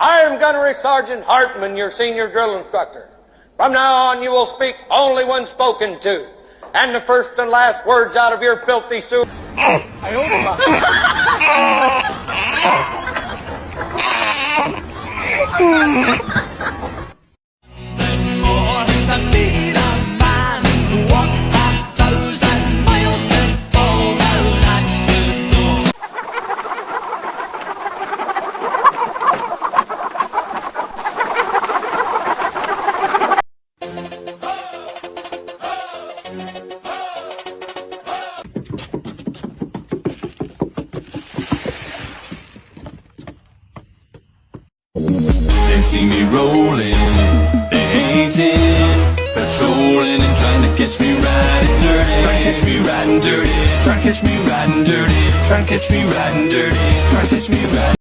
I am Gunnery Sergeant Hartman, your senior drill instructor. From now on, you will speak only when spoken to. And the first and last words out of your filthy suit. They see me rolling, they hating, patrolling and trying to catch me riding dirty. Trying to catch me riding dirty. Trying to catch me riding dirty. Trying to catch me riding dirty. Trying to catch me riding.